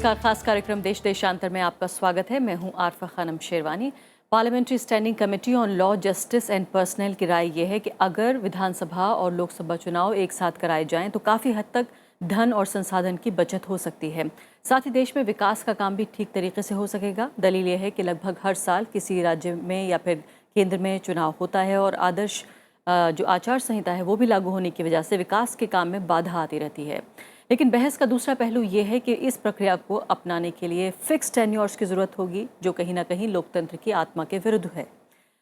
नमस्कार, खास कार्यक्रम देश देशांतर में आपका स्वागत है। मैं हूं Arfa Khanam Sherwani. Parliamentary standing committee on law, justice and personal की राय यह है कि अगर विधानसभा और लोकसभा चुनाव एक साथ कराए जाएं तो काफ़ी हद तक धन और संसाधन की बचत हो सकती है। साथ ही देश में विकास का काम भी ठीक तरीके से हो सकेगा। दलील यह है कि लगभग हर साल किसी राज्य में या फिर केंद्र में चुनाव होता है और आदर्श जो आचार संहिता है वो भी लागू होने की वजह से विकास के काम में बाधा आती रहती है। लेकिन बहस का दूसरा पहलू ये है कि इस प्रक्रिया को अपनाने के लिए फिक्स टेन्योर्स की ज़रूरत होगी, जो कहीं ना कहीं लोकतंत्र की आत्मा के विरुद्ध है।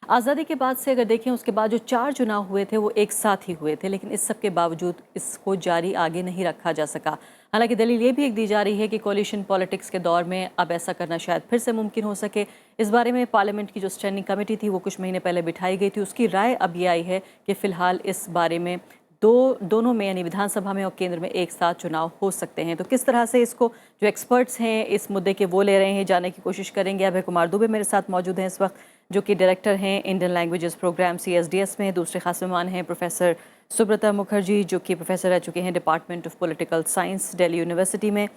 आज़ादी के बाद से अगर देखें, उसके बाद जो 4 चुनाव हुए थे वो एक साथ ही हुए थे, लेकिन इस सब के बावजूद इसको जारी आगे नहीं रखा जा सका। हालांकि दलील ये भी एक दी जा रही है कि कोलिशन पॉलिटिक्स के दौर में अब ऐसा करना शायद फिर से मुमकिन हो सके। इस बारे में पार्लियामेंट की जो स्टैंडिंग कमेटी थी वो कुछ महीने पहले बिठाई गई थी, उसकी राय अब ये आई है कि फ़िलहाल इस बारे में दोनों में यानी विधानसभा में और केंद्र में एक साथ चुनाव हो सकते हैं। तो किस तरह से इसको जो एक्सपर्ट्स हैं इस मुद्दे के वो ले रहे हैं, जानने की कोशिश करेंगे। अभय कुमार दुबे मेरे साथ मौजूद हैं इस वक्त, जो कि डायरेक्टर हैं इंडियन लैंग्वेजेस प्रोग्राम CSDS में। दूसरे खास मेहमान हैं प्रोफेसर सुब्रता मुखर्जी, जो कि प्रोफेसर रह चुके हैं department of political science Delhi university में।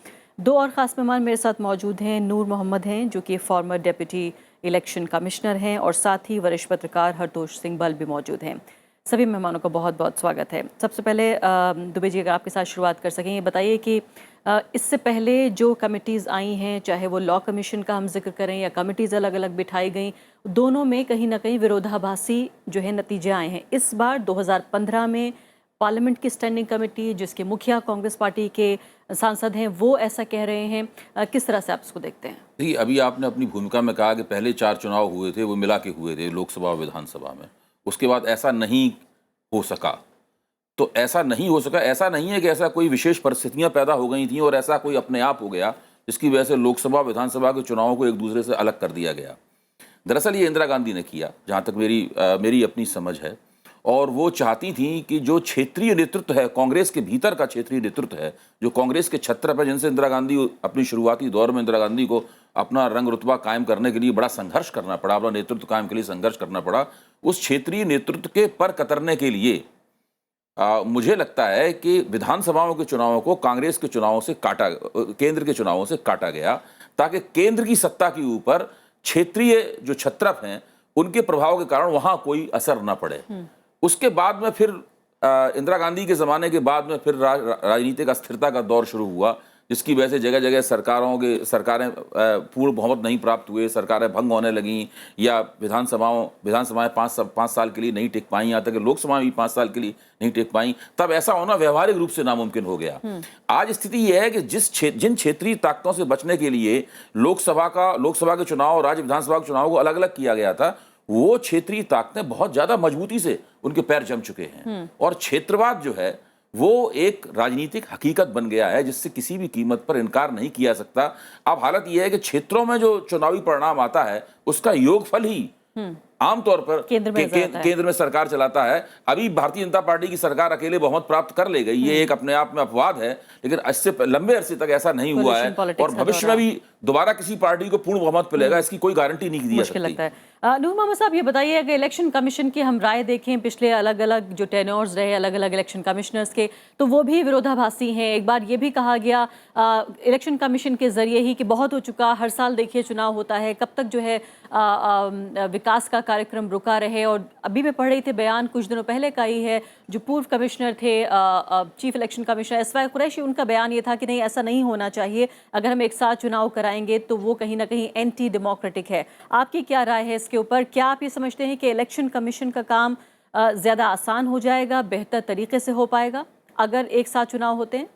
2 और ख़ास मेहमान मेरे साथ मौजूद हैं। नूर मोहम्मद हैं, जो कि फॉर्मर डेप्यूटी इलेक्शन कमिश्नर हैं, और साथ ही वरिष्ठ पत्रकार हरतोष सिंह बल भी मौजूद हैं। सभी मेहमानों का बहुत बहुत स्वागत है। सबसे पहले दुबे जी, अगर आपके साथ शुरुआत कर सकें, ये बताइए कि इससे पहले जो कमिटीज़ आई हैं, चाहे वो लॉ कमीशन का हम जिक्र करें या कमिटीज़ अलग अलग बिठाई गई, दोनों में कहीं ना कहीं विरोधाभासी जो है नतीजे आए हैं। इस बार 2015 में पार्लियामेंट की स्टैंडिंग कमेटी, जिसके मुखिया कांग्रेस पार्टी के सांसद हैं, वो ऐसा कह रहे हैं। किस तरह से आप इसको देखते हैं? देखिए, अभी आपने अपनी भूमिका में कहा कि पहले 4 चुनाव हुए थे वो मिला के हुए थे लोकसभा और विधानसभा में, उसके बाद ऐसा नहीं हो सका। तो ऐसा नहीं हो सका, ऐसा नहीं है कि ऐसा कोई विशेष परिस्थितियां पैदा हो गई थी और ऐसा कोई अपने आप हो गया जिसकी वजह से लोकसभा विधानसभा के चुनावों को एक दूसरे से अलग कर दिया गया। दरअसल ये इंदिरा गांधी ने किया, जहाँ तक मेरी अपनी समझ है। और वो चाहती थी कि जो क्षेत्रीय नेतृत्व है, कांग्रेस के भीतर का क्षेत्रीय नेतृत्व है, जो कांग्रेस के छत्र पर, जिनसे इंदिरा गांधी अपनी शुरुआती दौर में इंदिरा गांधी को अपना रंग रुतबा कायम करने के लिए बड़ा संघर्ष करना पड़ा, अपना नेतृत्व कायम के लिए संघर्ष करना पड़ा, उस क्षेत्रीय नेतृत्व के पर कतरने के लिए मुझे लगता है कि विधानसभाओं के चुनावों को कांग्रेस के चुनावों से केंद्र के चुनावों से काटा गया, ताकि केंद्र की सत्ता के ऊपर क्षेत्रीय जो छत्रप हैं उनके प्रभाव के कारण वहां कोई असर न पड़े। उसके बाद में फिर इंदिरा गांधी के ज़माने के बाद में फिर राजनीतिक अस्थिरता का दौर शुरू हुआ, जिसकी वजह से जगह जगह सरकारें पूर्ण बहुमत नहीं प्राप्त हुए, सरकारें भंग होने लगीं, या विधानसभाएं 5 साल के लिए नहीं टिक पाई, यहाँ तक कि लोकसभा भी 5 साल के लिए नहीं टिक पाई। तब ऐसा होना व्यवहारिक रूप से नामुमकिन हो गया। आज स्थिति यह है कि जिन क्षेत्रीय ताकतों से बचने के लिए लोकसभा के चुनाव और राज्य विधानसभा के चुनाव को अलग अलग किया गया था, वो क्षेत्रीय ताकतें बहुत ज्यादा मजबूती से उनके पैर जम चुके हैं, और क्षेत्रवाद जो है वो एक राजनीतिक हकीकत बन गया है जिससे किसी भी कीमत पर इनकार नहीं किया सकता। अब हालत यह है कि क्षेत्रों में जो चुनावी परिणाम आता है उसका योगफल ही आमतौर पर केंद्र में सरकार चलाता है। अभी भारतीय जनता पार्टी की सरकार अकेले बहुमत प्राप्त कर ले गई, ये एक अपने आप में अपवाद है, लेकिन इससे लंबे अरसे तक ऐसा नहीं हुआ है, और भविष्य में भी दोबारा किसी पार्टी को पूर्ण बहुमत मिलेगा इसकी कोई गारंटी नहीं दी जा सकती। नूर मोहम्मद साहब, ये बताइए, अगर इलेक्शन कमीशन की हम राय देखें, पिछले अलग अलग जो टेन्योर्स रहे अलग अलग इलेक्शन कमिश्नर्स के, तो वो भी विरोधाभासी हैं। एक बार ये भी कहा गया इलेक्शन कमीशन के जरिए ही कि बहुत हो चुका, हर साल देखिए चुनाव होता है, कब तक जो है विकास का कार्यक्रम रुका रहे। और अभी मैं पढ़ रही थी बयान कुछ दिनों पहले का ही है, जो पूर्व कमिश्नर थे chief election commissioner SY Qureshi, उनका बयान ये था कि नहीं, ऐसा नहीं होना चाहिए, अगर हम एक साथ चुनाव कराएंगे तो वो कहीं ना कहीं एंटी डेमोक्रेटिक है। आपकी क्या राय है इसके ऊपर? क्या आप ये समझते हैं कि इलेक्शन कमीशन का काम ज़्यादा आसान हो जाएगा, बेहतर तरीके से हो पाएगा अगर एक साथ चुनाव होते हैं?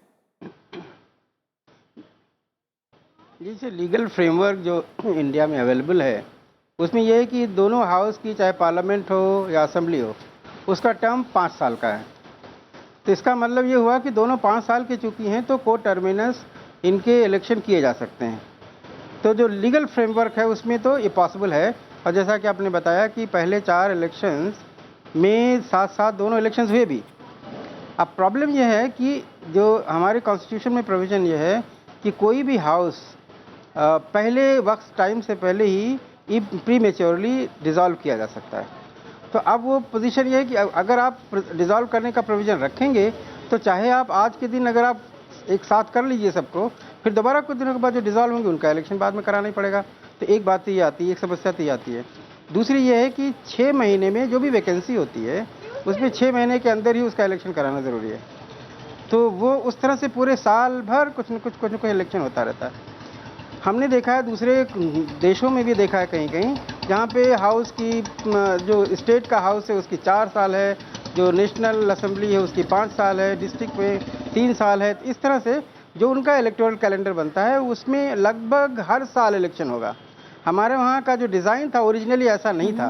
जैसे लीगल फ्रेमवर्क जो इंडिया में अवेलेबल है उसमें यह है कि दोनों हाउस की, चाहे पार्लियामेंट हो या असेंबली हो, उसका टर्म 5 साल का है। तो इसका मतलब ये हुआ कि दोनों 5 साल के चुकी हैं तो को टर्मिनस इनके इलेक्शन किए जा सकते हैं। तो जो लीगल फ्रेमवर्क है उसमें तो ये पॉसिबल है। और जैसा कि आपने बताया कि पहले 4 इलेक्शंस में साथ साथ दोनों इलेक्शंस हुए भी। अब प्रॉब्लम यह है कि जो हमारे कॉन्स्टिट्यूशन में प्रोविज़न ये है कि कोई भी हाउस पहले वक्त टाइम से पहले ही प्रीमेच्योरली डिज़ोल्व किया जा सकता है। तो अब वो पोजीशन ये है कि अगर आप डिज़ोल्व करने का प्रोविज़न रखेंगे तो चाहे आप आज के दिन अगर आप एक साथ कर लीजिए सबको, फिर दोबारा कुछ दिनों के बाद जो डिसॉल्व होंगे उनका इलेक्शन बाद में कराना ही पड़ेगा। तो एक बात तो ये आती है, एक समस्या तो ये आती है। दूसरी ये है कि 6 महीने में जो भी वैकेंसी होती है उसमें 6 महीने के अंदर ही उसका इलेक्शन कराना ज़रूरी है। तो वो उस तरह से पूरे साल भर कुछ न कुछ इलेक्शन होता रहता है। हमने देखा है दूसरे देशों में भी देखा है कहीं कहीं, जहाँ पे हाउस की जो स्टेट का हाउस है उसकी 4 साल है, जो नेशनल असेंबली है उसकी 5 साल है, डिस्ट्रिक्ट में 3 साल है। इस तरह से जो उनका इलेक्टोरल कैलेंडर बनता है उसमें लगभग हर साल इलेक्शन होगा। हमारे वहाँ का जो डिज़ाइन था ओरिजिनली ऐसा नहीं था।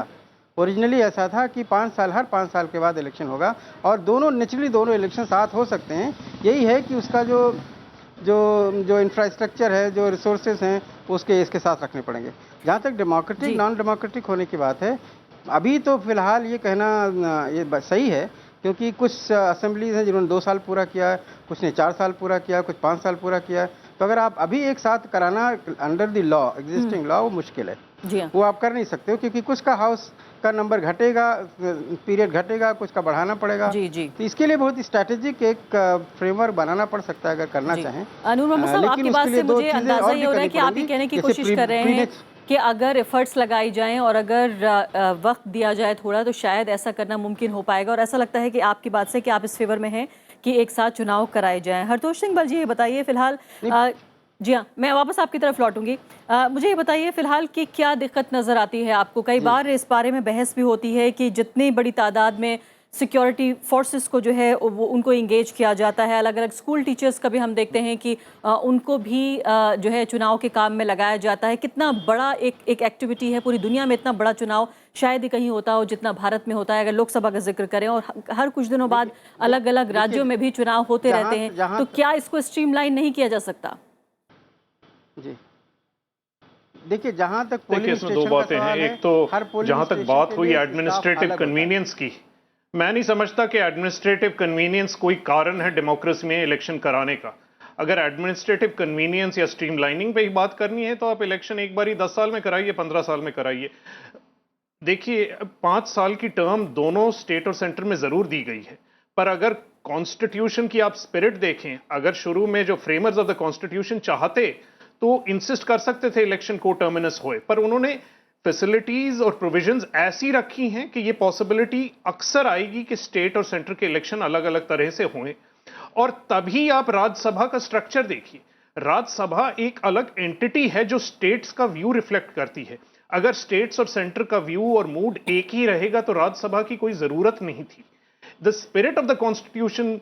ओरिजिनली ऐसा था कि 5 साल, हर 5 साल के बाद इलेक्शन होगा और दोनों नेचुरली दोनों इलेक्शन साथ हो सकते हैं। यही है कि उसका जो इंफ्रास्ट्रक्चर है, जो रिसोर्सेज हैं, उसके इसके साथ रखने पड़ेंगे। जहाँ तक डेमोक्रेटिक नॉन डेमोक्रेटिक होने की बात है, अभी तो फिलहाल ये कहना ये सही है, क्योंकि कुछ असेंबलीज हैं जिन्होंने 2 साल पूरा किया है, कुछ ने 4 साल पूरा किया, कुछ 5 साल पूरा किया है। तो अगर आप अभी एक साथ कराना under the law, existing law, वो मुश्किल है। जी हाँ। वो आप कर नहीं सकते हो, क्योंकि कुछ का हाउस का नंबर घटेगा, पीरियड घटेगा, कुछ का बढ़ाना पड़ेगा। जी जी। तो इसके लिए बहुत स्ट्रैटेजिक एक फ्रेमवर्क बनाना पड़ सकता है अगर करना चाहें। अनूर मोहम्मद साहब, आपकी बात से मुझे अंदाजा ये हो रहा है कि आप ये कहने की कोशिश कर रहे हैं कि अगर एफर्ट्स लगाई जाएं और अगर वक्त दिया जाए थोड़ा, तो शायद ऐसा करना मुमकिन हो पाएगा। और ऐसा लगता है कि आपकी बात से कि आप इस फेवर में हैं कि एक साथ चुनाव कराए जाएं। हरतोष सिंह बल जी, ये बताइए फिलहाल, जी हाँ, मैं वापस आपकी तरफ लौटूंगी। मुझे ये बताइए फिलहाल कि क्या दिक्कत नज़र आती है आपको? कई बार इस बारे में बहस भी होती है कि जितनी बड़ी तादाद में सिक्योरिटी फोर्सेस को जो है वो उनको इंगेज किया जाता है, अलग अलग स्कूल टीचर्स का भी हम देखते हैं कि उनको भी जो है चुनाव के काम में लगाया जाता है। कितना बड़ा एक एक्टिविटी है, पूरी दुनिया में इतना बड़ा चुनाव शायद ही कहीं होता हो जितना भारत में होता है, अगर लोकसभा का जिक्र करें। और हर कुछ दिनों बाद अलग अलग राज्यों में भी चुनाव होते रहते हैं, तो क्या इसको स्ट्रीमलाइन नहीं किया जा सकता? जी देखिए, जहाँ तक देखिए, इसमें दो बातें हैं। एक तो जहाँ तक बात हुई एडमिनिस्ट्रेटिव कन्वीनियंस की, मैं नहीं समझता कि एडमिनिस्ट्रेटिव कन्वीनियंस कोई कारण है डेमोक्रेसी में इलेक्शन कराने का। अगर एडमिनिस्ट्रेटिव कन्वीनियंस या स्ट्रीमलाइनिंग पे ही बात करनी है तो आप इलेक्शन एक बार ही 10 साल में कराइए, 15 साल में कराइए। देखिए, 5 साल की टर्म दोनों स्टेट और सेंटर में जरूर दी गई है, पर अगर कॉन्स्टिट्यूशन की आप स्पिरिट देखें, अगर शुरू में जो फ्रेमर्स ऑफ द कॉन्स्टिट्यूशन चाहते तो इंसिस्ट कर सकते थे इलेक्शन को टर्मिनस होए, पर उन्होंने फैसिलिटीज और प्रोविजंस ऐसी रखी हैं कि ये पॉसिबिलिटी अक्सर आएगी कि स्टेट और सेंटर के इलेक्शन अलग अलग तरह से हों। और तभी आप राज्यसभा का स्ट्रक्चर देखिए। राज्यसभा एक अलग एंटिटी है जो स्टेट्स का व्यू रिफ्लेक्ट करती है। अगर स्टेट्स और सेंटर का व्यू और मूड एक ही रहेगा तो राज्यसभा की कोई जरूरत नहीं थी। The spirit of the constitution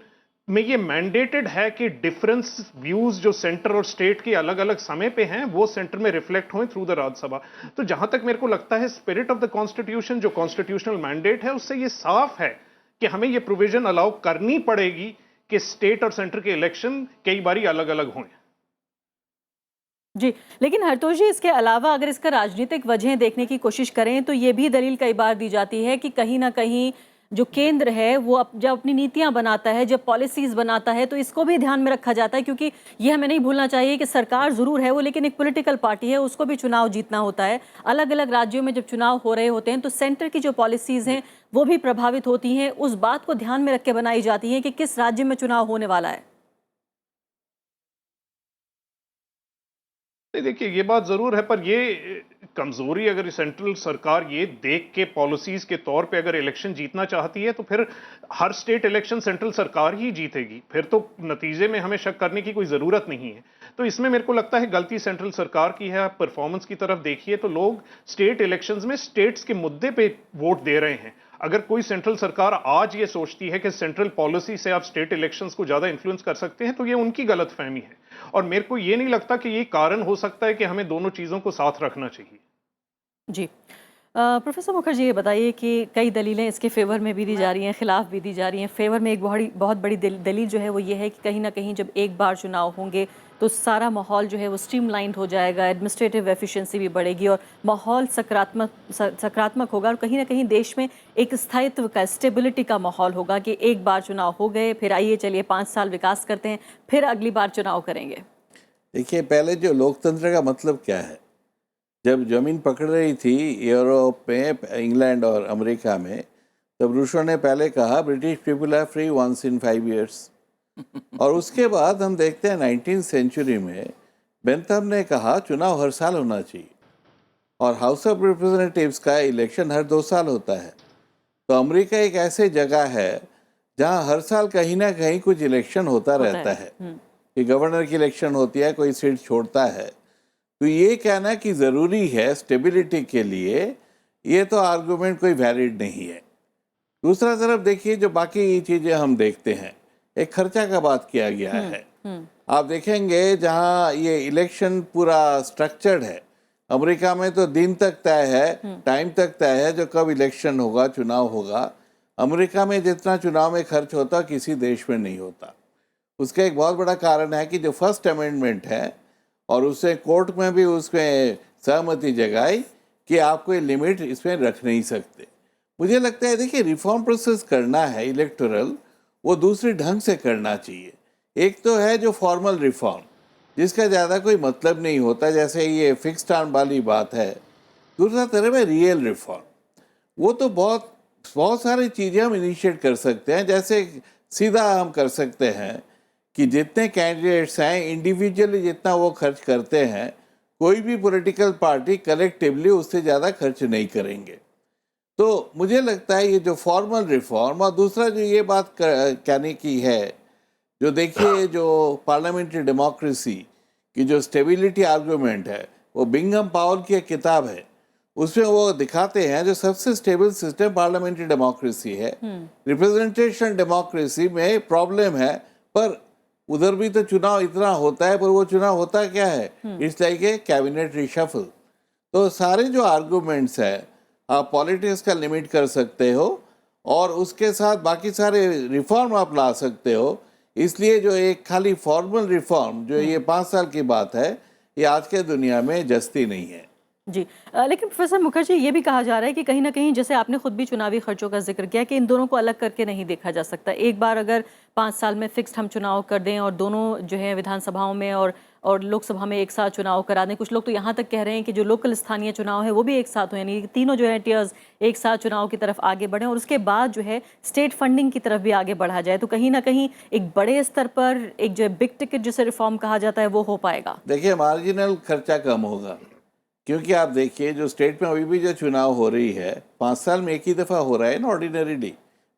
में ये मैंडेटेड है कि डिफरेंस व्यूज जो सेंटर और स्टेट के अलग अलग समय पे हैं वो सेंटर में रिफ्लेक्ट हों थ्रू द राज्यसभा। तो जहां तक मेरे को लगता है स्पिरिट ऑफ द कॉन्स्टिट्यूशन जो कॉन्स्टिट्यूशनल मैंडेट है उससे ये साफ है कि हमें ये प्रोविजन अलाउ करनी पड़ेगी कि स्टेट और सेंटर के इलेक्शन कई बारी अलग अलग हों। जी, लेकिन हरतोष जी, इसके अलावा अगर इसका राजनीतिक वजह देखने की कोशिश करें तो ये भी दलील कई बार दी जाती है कि कहीं ना कहीं जो केंद्र है वो जब अपनी नीतियां बनाता है, जब पॉलिसीज बनाता है, तो इसको भी ध्यान में रखा जाता है। क्योंकि ये हमें नहीं भूलना चाहिए कि सरकार जरूर है वो, लेकिन एक पॉलिटिकल पार्टी है, उसको भी चुनाव जीतना होता है। अलग अलग राज्यों में जब चुनाव हो रहे होते हैं तो सेंटर की जो पॉलिसीज हैं वो भी प्रभावित होती हैं। उस बात को ध्यान में रख के बनाई जाती है कि किस राज्य में चुनाव होने वाला है। देखिए, ये बात जरूर है, पर ये कमजोरी अगर सेंट्रल सरकार ये देख के पॉलिसीज के तौर पे अगर इलेक्शन जीतना चाहती है तो फिर हर स्टेट इलेक्शन सेंट्रल सरकार ही जीतेगी, फिर तो नतीजे में हमें शक करने की कोई जरूरत नहीं है। तो इसमें मेरे को लगता है गलती सेंट्रल सरकार की है। आप परफॉर्मेंस की तरफ देखिए तो लोग स्टेट इलेक्शंस में स्टेट्स के मुद्दे पे वोट दे रहे हैं। अगर कोई सेंट्रल सरकार आज ये सोचती है कि सेंट्रल पॉलिसी से आप स्टेट इलेक्शंस को ज्यादा इन्फ्लुएंस कर सकते हैं तो ये उनकी गलतफहमी है। और मेरे को ये नहीं लगता कि ये कारण हो सकता है कि हमें दोनों चीजों को साथ रखना चाहिए। जी, प्रोफेसर मुखर्जी, ये बताइए कि कई दलीलें इसके फेवर में भी दी जा रही हैं, खिलाफ भी दी जा रही हैं। फेवर में एक बहुत बड़ी दलील जो है वो ये है कि कहीं ना कहीं जब एक बार चुनाव होंगे तो सारा माहौल जो है वो स्ट्रीमलाइंड हो जाएगा, एडमिनिस्ट्रेटिव एफिशिएंसी भी बढ़ेगी और माहौल सकारात्मक होगा। और कहीं ना कहीं देश में एक स्थायित्व का, स्टेबिलिटी का माहौल होगा कि एक बार चुनाव हो गए, फिर आइए चलिए 5 साल विकास करते हैं, फिर अगली बार चुनाव करेंगे। देखिए, पहले जो लोकतंत्र का मतलब क्या है, जब जमीन पकड़ रही थी यूरोप में, इंग्लैंड और अमेरिका में, तब रूसों ने पहले कहा British people are free once in 5 years। और उसके बाद हम देखते हैं 19th सेंचुरी में बेंथम ने कहा चुनाव हर साल होना चाहिए और हाउस ऑफ रिप्रेजेंटेटिव्स का इलेक्शन हर 2 साल होता है। तो अमेरिका एक ऐसी जगह है जहां हर साल कहीं ना कहीं कुछ इलेक्शन होता रहता है कि गवर्नर की इलेक्शन होती है, कोई सीट छोड़ता है। तो ये कहना कि ज़रूरी है स्टेबिलिटी के लिए, ये तो आर्गुमेंट कोई वैलिड नहीं है। दूसरा तरफ देखिए जो बाकी चीज़ें हम देखते हैं, एक खर्चा का बात किया गया है। आप देखेंगे जहां ये इलेक्शन पूरा स्ट्रक्चर्ड है, अमेरिका में तो दिन तक तय है, टाइम तक तय है जो कब इलेक्शन होगा, चुनाव होगा। अमेरिका में जितना चुनाव में खर्च होता किसी देश में नहीं होता। उसका एक बहुत बड़ा कारण है कि जो फर्स्ट अमेंडमेंट है और उससे कोर्ट में भी उसमें सहमति जगाई कि आप कोई लिमिट इसमें रख नहीं सकते। मुझे लगता है देखिए रिफॉर्म प्रोसेस करना है इलेक्टोरल, वो दूसरे ढंग से करना चाहिए। एक तो है जो फॉर्मल रिफॉर्म जिसका ज़्यादा कोई मतलब नहीं होता, जैसे ये फिक्स टर्म वाली बात है। दूसरा तरफ है रियल रिफॉर्म, वो तो बहुत सारी चीज़ें हम इनिशिएट कर सकते हैं। जैसे सीधा हम कर सकते हैं कि जितने कैंडिडेट्स हैं इंडिविजुअली जितना वो खर्च करते हैं, कोई भी पॉलिटिकल पार्टी कलेक्टिवली उससे ज़्यादा खर्च नहीं करेंगे। तो मुझे लगता है ये जो फॉर्मल रिफॉर्म, और दूसरा जो ये बात कहने की है, जो देखिए जो पार्लियामेंट्री डेमोक्रेसी की जो स्टेबिलिटी आर्गूमेंट है, वो बिंघम पावल की एक किताब है, उसमें वो दिखाते हैं जो सबसे स्टेबल सिस्टम पार्लियामेंट्री डेमोक्रेसी है। रिप्रेजेंटेशन डेमोक्रेसी में प्रॉब्लम है, पर उधर भी तो चुनाव इतना होता है, पर वो चुनाव होता क्या है, it's like a cabinet reshuffle. तो सारे जो आर्गूमेंट्स है, आप पॉलिटिक्स का लिमिट कर सकते हो और उसके साथ बाकी सारे रिफॉर्म आप ला सकते हो। इसलिए जो एक खाली फॉर्मल रिफॉर्म जो ये 5 साल की बात है, ये आज के दुनिया में जस्ती नहीं है। जी लेकिन प्रोफेसर मुखर्जी, ये भी कहा जा रहा है कि कहीं ना कहीं, जैसे आपने खुद भी चुनावी खर्चों का जिक्र किया, कि इन दोनों को अलग करके नहीं देखा जा सकता। एक बार अगर 5 साल में फिक्स्ड हम चुनाव कर दें और दोनों जो है विधानसभाओं में और लोकसभा में एक साथ चुनाव करा दें, कुछ लोग तो यहाँ तक कह रहे हैं कि जो लोकल स्थानीय चुनाव है वो भी एक साथ हो, यानी तीनों जो है टीयर्स एक साथ चुनाव की तरफ आगे बढ़ें और उसके बाद जो है स्टेट फंडिंग की तरफ भी आगे बढ़ा जाए, तो कहीं ना कहीं एक बड़े स्तर पर एक जो बिग टिकट जिसे रिफॉर्म कहा जाता है वो हो पाएगा। देखिए मार्जिनल खर्चा कम होगा, क्योंकि आप देखिए जो स्टेट में अभी भी जो चुनाव हो रही है 5 साल में एक ही दफ़ा हो रहा है ना, ऑर्डिनरीली।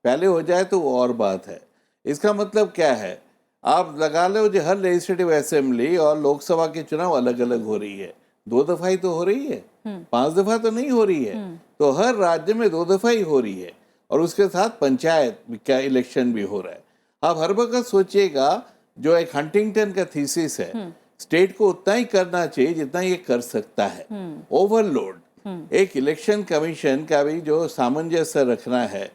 पहले हो जाए तो वो और बात है। इसका मतलब क्या है, आप लगा लो जो हर लेजिस्लेटिव असेंबली और लोकसभा के चुनाव अलग अलग हो रही है, 2 दफ़ा ही तो हो रही है, 5 दफ़ा तो नहीं हो रही है। तो हर राज्य में 2 दफ़ा ही हो रही है और उसके साथ पंचायत का इलेक्शन भी हो रहा है। आप हर वक्त सोचिएगा, जो एक हंटिंगटन का थीसिस है, स्टेट को उतना ही करना चाहिए जितना ये कर सकता है। ओवरलोड एक इलेक्शन कमीशन का भी जो सामंजस्य रखना है,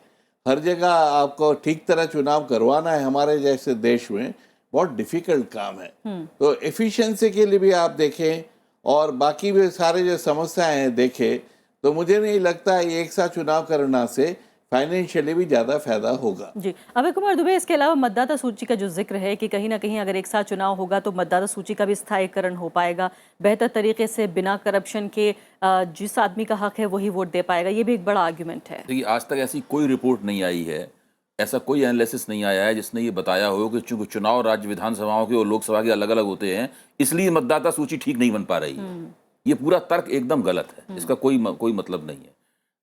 हर जगह आपको ठीक तरह चुनाव करवाना है, हमारे जैसे देश में बहुत डिफिकल्ट काम है। तो एफिशिएंसी के लिए भी आप देखें और बाकी भी सारे जो समस्याएं हैं देखें, तो मुझे नहीं लगता है एक साथ चुनाव करना से फाइनेंशियली भी ज़्यादा फायदा होगा। जी अभय कुमार दुबे, इसके अलावा मतदाता सूची का जो जिक्र है कि कहीं ना कहीं अगर एक साथ चुनाव होगा तो मतदाता सूची का भी स्थायीकरण हो पाएगा बेहतर तरीके से, बिना करप्शन के, जिस आदमी का हक है वही वोट दे पाएगा, ये भी एक बड़ा आर्गुमेंट है। देखिए आज तक ऐसी कोई रिपोर्ट नहीं आई है, ऐसा कोई एनालिसिस नहीं आया है जिसने ये बताया हो कि चूंकि चुनाव राज्य विधानसभाओं के और लोकसभा के अलग अलग होते हैं, इसलिए मतदाता सूची ठीक नहीं बन पा रही है। ये पूरा तर्क एकदम गलत है, इसका कोई मतलब नहीं है।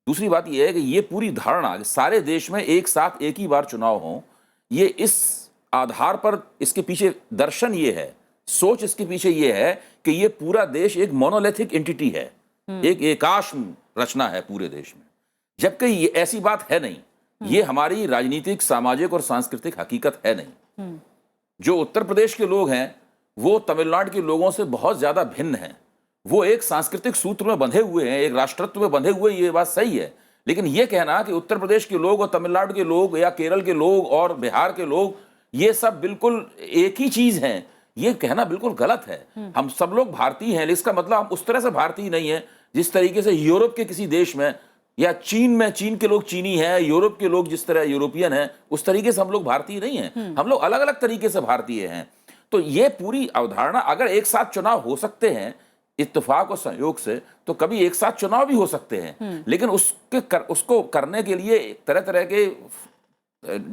दूसरी बात यह है कि ये पूरी धारणा कि सारे देश में एक साथ एक ही बार चुनाव हो, ये इस आधार पर, इसके पीछे दर्शन ये है, सोच इसके पीछे ये है कि ये पूरा देश एक मोनोलिथिक एंटिटी है, एक एकाश रचना है पूरे देश में, जबकि ये ऐसी बात है नहीं। ये हमारी राजनीतिक, सामाजिक और सांस्कृतिक हकीकत है नहीं। जो उत्तर प्रदेश के लोग हैं वो तमिलनाडु के लोगों से बहुत ज्यादा भिन्न हैं। वो एक सांस्कृतिक सूत्र में बंधे हुए हैं, एक राष्ट्रत्व में बंधे हुए, ये बात सही है। लेकिन ये कहना कि उत्तर प्रदेश के लोग और तमिलनाडु के लोग या केरल के लोग और बिहार के लोग ये सब बिल्कुल एक ही चीज हैं, ये कहना बिल्कुल गलत है। हम सब लोग भारतीय हैं, इसका मतलब हम उस तरह से भारतीय नहीं है जिस तरीके से यूरोप के किसी देश में या चीन में चीन के लोग चीनी हैं, यूरोप के लोग जिस तरह यूरोपियन हैं, उस तरीके से हम लोग भारतीय नहीं हैं। हम लोग अलग अलग तरीके से भारतीय हैं। तो ये पूरी अवधारणा, अगर एक साथ चुनाव हो सकते हैं इत्तेफाक और संयोग से, तो कभी एक साथ चुनाव भी हो सकते हैं, लेकिन उसको करने के लिए तरह तरह के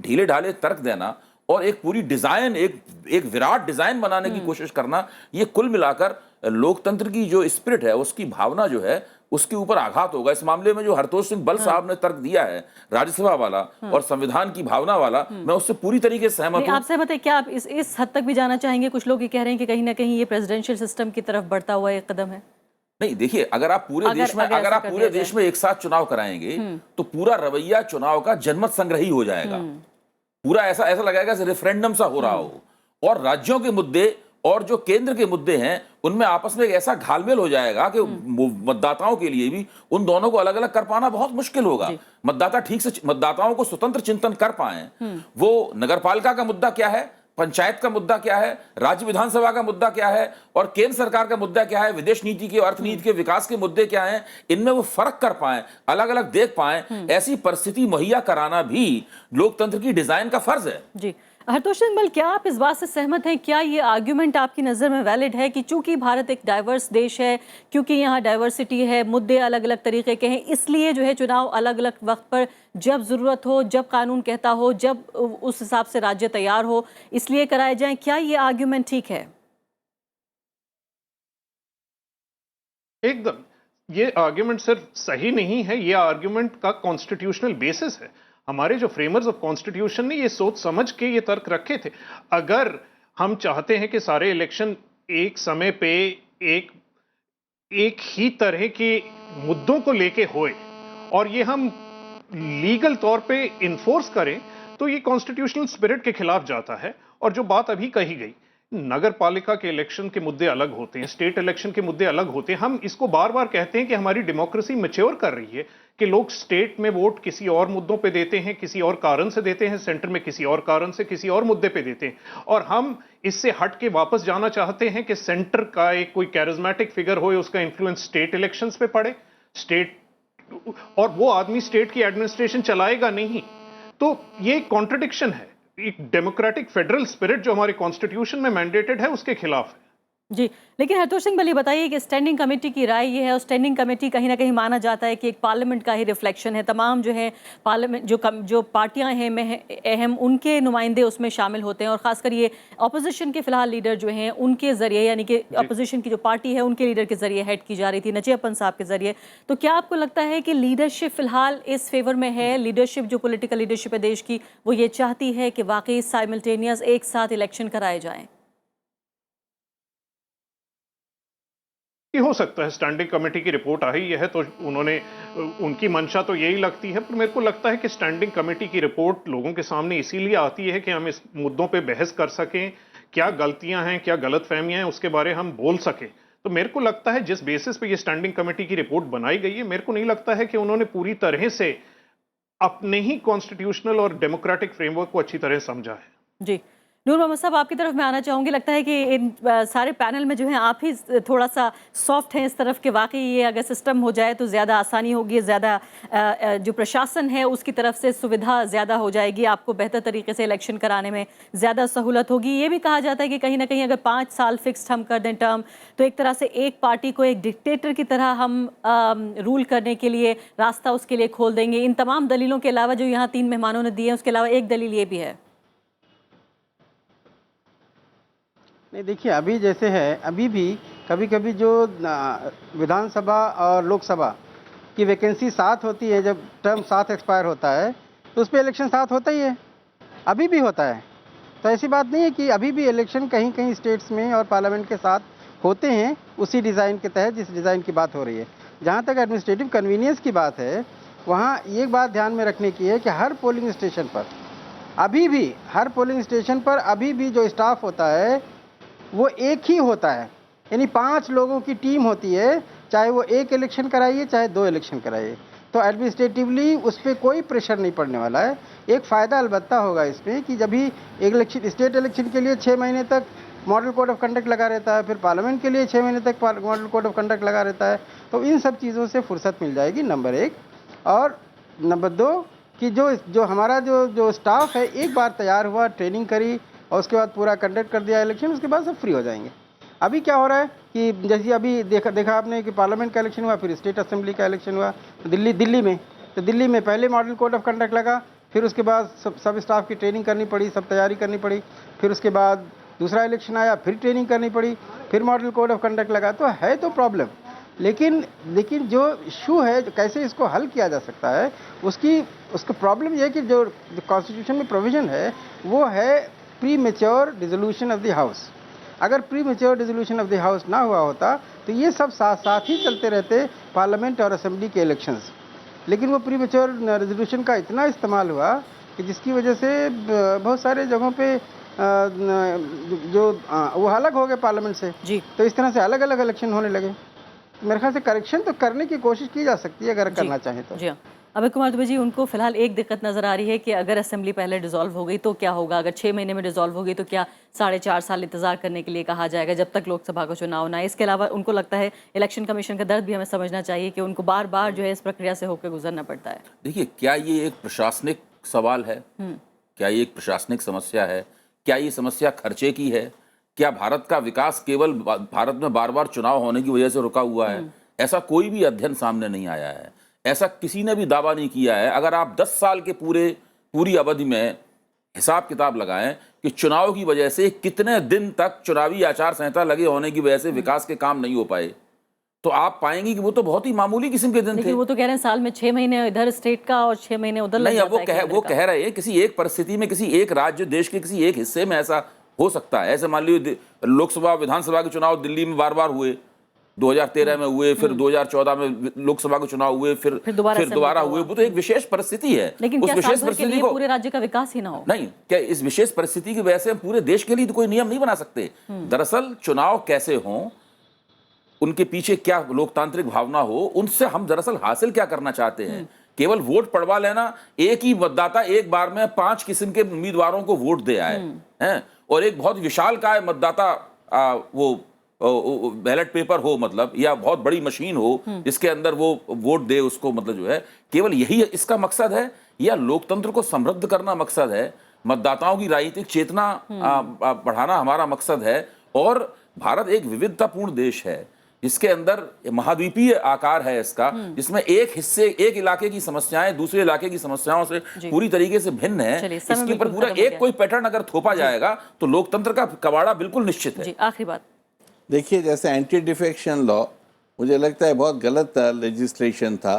ढीले ढाले तर्क देना और एक पूरी डिजाइन, एक विराट डिजाइन बनाने की कोशिश करना, ये कुल मिलाकर लोकतंत्र की जो स्पिरिट है, उसकी भावना जो है, उसके ऊपर आघात होगा। इस मामले में जो हरतोष सिंह बल साहब ने तर्क दिया है, राज्यसभा वाला और संविधान की भावना वाला, मैं उससे पूरी तरीके से सहमत हूं। आप सहमत है क्या? आप इस हद तक भी जाना चाहेंगे? कुछ लोग ये कह रहे हैं कि कहीं ना कहीं ये प्रेसिडेंशियल सिस्टम की तरफ बढ़ता हुआ एक कदम है। नहीं, देखिए, अगर आप पूरे देश में एक साथ चुनाव कराएंगे तो पूरा रवैया चुनाव का जनमत संग्रह ही हो जाएगा। पूरा ऐसा लगेगा जैसे रेफरेंडम सा हो रहा हो, और राज्यों के मुद्दे और जो केंद्र के मुद्दे हैं उनमें आपस में एक ऐसा घालमेल हो जाएगा कि मतदाताओं के लिए भी उन दोनों को अलग अलग कर पाना बहुत मुश्किल होगा। मतदाता ठीक से मतदाताओं को स्वतंत्र चिंतन कर पाए, वो नगरपालिका का मुद्दा क्या है, पंचायत का मुद्दा क्या है, राज्य विधानसभा का मुद्दा क्या है, और केंद्र सरकार का मुद्दा क्या है, विदेश नीति के, अर्थनीति के, विकास के मुद्दे क्या हैं, इनमें वो फर्क कर पाए, अलग अलग देख पाए, ऐसी परिस्थिति मुहैया कराना भी लोकतंत्र की डिजाइन का फर्ज है। जी, हरतोष सिंह बल, क्या आप इस बात से सहमत हैं? क्या ये आर्ग्यूमेंट आपकी नज़र में वैलिड है कि चूंकि भारत एक डाइवर्स देश है, क्योंकि यहाँ डाइवर्सिटी है, मुद्दे अलग अलग तरीके के हैं, इसलिए जो है चुनाव अलग अलग वक्त पर, जब ज़रूरत हो, जब कानून कहता हो, जब उस हिसाब से राज्य तैयार हो, इसलिए कराए जाएं? क्या ये आर्ग्यूमेंट ठीक है? एकदम, ये आर्ग्यूमेंट सिर्फ सही नहीं है, ये आर्ग्यूमेंट का कॉन्स्टिट्यूशनल बेसिस है। हमारे जो फ्रेमर्स ऑफ कॉन्स्टिट्यूशन ने ये सोच समझ के ये तर्क रखे थे। अगर हम चाहते हैं कि सारे इलेक्शन एक समय पे एक ही तरह के मुद्दों को लेके होए और ये हम लीगल तौर पे इन्फोर्स करें, तो ये कॉन्स्टिट्यूशनल स्पिरिट के खिलाफ जाता है। और जो बात अभी कही गई, नगर पालिका के इलेक्शन के मुद्दे अलग होते हैं, स्टेट इलेक्शन के मुद्दे अलग होते हैं। हम इसको बार बार कहते हैं कि हमारी डेमोक्रेसी मैच्योर कर रही है कि लोग स्टेट में वोट किसी और मुद्दों पे देते हैं, किसी और कारण से देते हैं, सेंटर में किसी और कारण से किसी और मुद्दे पे देते हैं। और हम इससे हट के वापस जाना चाहते हैं कि सेंटर का एक कोई कैरिज्मेटिक फिगर हो, उसका इन्फ्लुएंस स्टेट इलेक्शंस पे पड़े, स्टेट, और वो आदमी स्टेट की एडमिनिस्ट्रेशन चलाएगा नहीं। तो ये एक कॉन्ट्रडिक्शन है, एक डेमोक्रेटिक फेडरल स्पिरिट जो हमारे कॉन्स्टिट्यूशन में मैंडेटेड है उसके खिलाफ है। जी, लेकिन हरतोष सिंह बल, बताइए कि स्टैंडिंग कमेटी की राय ये है, और स्टैंडिंग कमेटी कहीं ना कहीं माना जाता है कि एक पार्लियामेंट का ही रिफ्लेक्शन है। तमाम जो है पार्लियामेंट जो पार्टियां हैं में अहम, उनके नुमाइंदे उसमें शामिल होते हैं, और खासकर ये अपोजिशन के फिलहाल लीडर जो हैं उनके जरिए, यानी कि अपोजिशन की जो पार्टी है उनके लीडर के जरिए हेड की जा रही थी, नचियप्पन साहब के जरिए। तो क्या आपको लगता है कि लीडरशिप फिलहाल इस फेवर में है? लीडरशिप, जो पोलिटिकल लीडरशिप है देश की, वो ये चाहती है कि वाकई साइमल्टेनियस एक साथ इलेक्शन कराए जाएं? हो सकता है, स्टैंडिंग कमेटी की रिपोर्ट आई है तो उन्होंने, उनकी मंशा तो यही लगती है। पर मेरे को लगता है कि स्टैंडिंग कमेटी की रिपोर्ट लोगों के सामने इसीलिए आती है कि हम इस मुद्दों पे बहस कर सकें, क्या गलतियां हैं, क्या गलतफहमियां हैं, उसके बारे हम बोल सकें। तो मेरे को लगता है जिस बेसिस पे ये स्टैंडिंग कमेटी की रिपोर्ट बनाई गई है, मेरे को नहीं लगता है कि उन्होंने पूरी तरह से अपने ही कॉन्स्टिट्यूशनल और डेमोक्रेटिक फ्रेमवर्क को अच्छी तरह समझा है। जी, नूर मोहम्मद साहब, आपकी तरफ मैं आना चाहूँगी। लगता है कि इन सारे पैनल में जो है आप ही थोड़ा सा सॉफ्ट हैं इस तरफ, कि वाकई ये अगर सिस्टम हो जाए तो ज़्यादा आसानी होगी, ज़्यादा जो प्रशासन है उसकी तरफ से सुविधा ज़्यादा हो जाएगी, आपको बेहतर तरीके से इलेक्शन कराने में ज़्यादा सहूलत होगी। ये भी कहा जाता है कि कहीं ना कहीं अगर 5 साल फिक्स्ड हम कर दें टर्म, तो एक तरह से एक पार्टी को एक डिक्टेटर की तरह हम रूल करने के लिए रास्ता उसके लिए खोल देंगे। इन तमाम दलीलों के अलावा जो यहाँ 3 मेहमानों ने दिए हैं, उसके अलावा एक दलील ये भी है। नहीं, देखिए, अभी जैसे है, अभी भी कभी कभी जो विधानसभा और लोकसभा की वैकेंसी साथ होती है, जब टर्म साथ एक्सपायर होता है तो उस पर इलेक्शन साथ होता ही है, अभी भी होता है। तो ऐसी बात नहीं है कि अभी भी इलेक्शन कहीं कहीं स्टेट्स में और पार्लियामेंट के साथ होते हैं, उसी डिज़ाइन के तहत जिस डिज़ाइन की बात हो रही है। जहाँ तक एडमिनिस्ट्रेटिव कन्वीनियंस की बात है, वहाँ ये बात ध्यान में रखने की है कि हर पोलिंग स्टेशन पर अभी भी, हर पोलिंग स्टेशन पर अभी भी जो स्टाफ होता है वो एक ही होता है, यानी 5 लोगों की टीम होती है, चाहे वो एक इलेक्शन कराइए चाहे 2 इलेक्शन कराइए। तो एडमिनिस्ट्रेटिवली उस पर कोई प्रेशर नहीं पड़ने वाला है। एक फ़ायदा अलबत्ता होगा इसमें कि जब भी इलेक्शन, स्टेट इलेक्शन के लिए 6 महीने तक मॉडल कोड ऑफ कंडक्ट लगा रहता है, फिर पार्लियामेंट के लिए 6 महीने तक मॉडल कोड ऑफ कंडक्ट लगा रहता है, तो इन सब चीज़ों से फुर्सत मिल जाएगी, नंबर 1। और नंबर 2 कि जो हमारा जो स्टाफ है, एक बार तैयार हुआ, ट्रेनिंग करी और उसके बाद पूरा कंडक्ट कर दिया इलेक्शन, उसके बाद सब फ्री हो जाएंगे। अभी क्या हो रहा है कि जैसे अभी देखा आपने कि पार्लियामेंट का इलेक्शन हुआ, फिर स्टेट असेंबली का इलेक्शन हुआ दिल्ली में। तो दिल्ली में पहले मॉडल कोड ऑफ कंडक्ट लगा, फिर उसके बाद सब स्टाफ की ट्रेनिंग करनी पड़ी, सब तैयारी करनी पड़ी, फिर उसके बाद दूसरा इलेक्शन आया, फिर ट्रेनिंग करनी पड़ी, फिर मॉडल कोड ऑफ कंडक्ट लगा। तो है तो प्रॉब्लम, लेकिन जो इशू है, कैसे इसको हल किया जा सकता है, उसका प्रॉब्लम ये है कि जो कॉन्स्टिट्यूशन में प्रोविज़न है वो है premature dissolution of the house. अगर premature dissolution of the house ना हुआ होता तो ये सब साथ साथ ही चलते रहते पार्लियामेंट और असेंबली के इलेक्शंस। लेकिन वो प्री मेच्योर रेजोल्यूशन का इतना इस्तेमाल हुआ कि जिसकी वजह से बहुत सारे जगहों पे वो अलग हो गए पार्लियामेंट से जी। तो इस तरह से अलग अलग इलेक्शन होने लगे। मेरे ख्याल से करेक्शन तो करने की कोशिश की जा सकती है अगर करना चाहें तो। जी हाँ, अभय कुमार दुबे जी, उनको फिलहाल एक दिक्कत नजर आ रही है कि अगर असेंबली पहले डिसॉल्व हो गई तो क्या होगा, अगर 6 महीने में डिसॉल्व होगी तो क्या 4.5 साल इंतजार करने के लिए कहा जाएगा जब तक लोकसभा का चुनाव ना है। इसके अलावा उनको लगता है इलेक्शन कमीशन का दर्द भी हमें समझना चाहिए कि उनको बार बार जो है इस प्रक्रिया से होकर गुजरना पड़ता है। देखिए, क्या ये एक प्रशासनिक सवाल है? क्या ये एक प्रशासनिक समस्या है? क्या ये समस्या खर्चे की है? क्या भारत का विकास केवल भारत में बार बार चुनाव होने की वजह से रुका हुआ है? ऐसा कोई भी अध्ययन सामने नहीं आया है, ऐसा किसी ने भी दावा नहीं किया है। अगर आप 10 साल के पूरी अवधि में हिसाब किताब लगाएं कि चुनाव की वजह से कितने दिन तक चुनावी आचार संहिता लगे होने की वजह से विकास के काम नहीं हो पाए, तो आप पाएंगे कि वो तो बहुत ही मामूली किस्म के दिन थे। वो तो कह रहे हैं साल में 6 महीने इधर स्टेट का और 6 महीने उधर लग जाता है। वो कह रहे हैं किसी एक परिस्थिति में, किसी एक राज्य देश के किसी एक हिस्से में ऐसा हो सकता है। ऐसे मान लीजिए लोकसभा विधानसभा के चुनाव दिल्ली में बार बार हुए, 2013 में हुए, फिर 2014 में लोकसभा के चुनाव हुए, फिर दोबारा हुए। वो तो एक विशेष परिस्थिति है। लेकिन उस विशेष परिस्थिति को पूरे राज्य का विकास ही ना हो? नहीं, क्या इस विशेष परिस्थिति की वजह से हम पूरे देश के लिए तो कोई नियम नहीं बना सकते। दरअसल चुनाव कैसे हों, उनके पीछे क्या लोकतांत्रिक भावना हो, उनसे हम दरअसल हासिल क्या करना चाहते हैं। केवल वोट पड़वा लेना, एक ही मतदाता एक बार में 5 किस्म के उम्मीदवारों को वोट दे आए हैं, और एक बहुत विशालकाय मतदाता वो बैलेट पेपर हो, मतलब, या बहुत बड़ी मशीन हो जिसके अंदर वो वोट दे उसको, मतलब जो है, केवल यही इसका मकसद है, या लोकतंत्र को समृद्ध करना मकसद है, मतदाताओं की राजनीतिक चेतना बढ़ाना हमारा मकसद है। और भारत एक विविधतापूर्ण देश है जिसके अंदर महाद्वीपीय आकार है इसका, जिसमें एक इलाके की समस्याएं दूसरे इलाके की समस्याओं से पूरी तरीके से भिन्न है। इसके ऊपर पूरा एक कोई पैटर्न अगर थोपा जाएगा तो लोकतंत्र का कबाड़ा बिल्कुल निश्चित है। आखिरी बात देखिए, जैसे एंटी डिफेक्शन लॉ मुझे लगता है बहुत गलत लेजिस्लेशन था।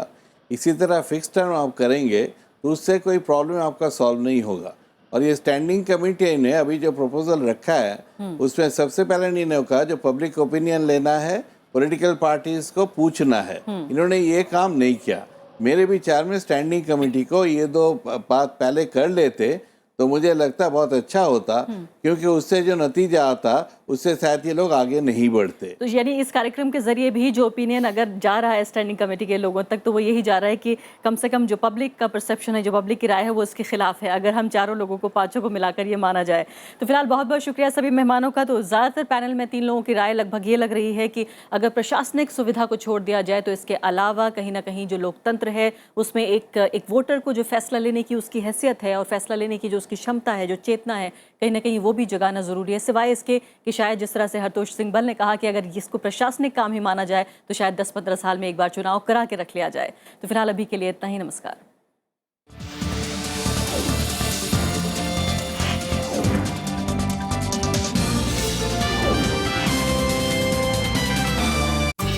इसी तरह फिक्स टर्म आप करेंगे तो उससे कोई प्रॉब्लम आपका सॉल्व नहीं होगा। और ये स्टैंडिंग कमेटी ने अभी जो प्रपोजल रखा है उसमें सबसे पहले इन्होंने कहा जो पब्लिक ओपिनियन लेना है, पॉलिटिकल पार्टीज को पूछना है। इन्होंने ये काम नहीं किया। मेरे विचार में स्टैंडिंग कमेटी को ये 2 बात पहले कर लेते तो मुझे लगता बहुत अच्छा होता, क्योंकि उससे जो नतीजा आता उससे शायद ये लोग आगे नहीं बढ़ते। तो यानी इस कार्यक्रम के जरिए भी जो ओपिनियन अगर जा रहा है स्टैंडिंग कमेटी के लोगों तक, तो वो यही जा रहा है कि कम से कम जो पब्लिक का परसेप्शन है, जो पब्लिक की राय है, वो इसके खिलाफ है। अगर हम चारों लोगों को, 5 को मिलाकर ये माना जाए तो फिलहाल बहुत बहुत शुक्रिया सभी मेहमानों का। तो ज़्यादातर पैनल में 3 लोगों की राय लगभग ये लग रही है कि अगर प्रशासनिक सुविधा को छोड़ दिया जाए तो इसके अलावा कहीं ना कहीं जो लोकतंत्र है उसमें एक वोटर को जो फैसला लेने की उसकी हैसियत है और फैसला लेने की जो उसकी क्षमता है, जो चेतना है, कहीं ना कहीं वो भी जगाना जरूरी है। सिवाय इसके कि शायद जिस तरह से हरतोष सिंह बल ने कहा कि अगर इसको प्रशासनिक काम ही माना जाए तो शायद 10-15 साल में एक बार चुनाव करा के रख लिया जाए। तो फिलहाल अभी के लिए इतना ही। नमस्कार।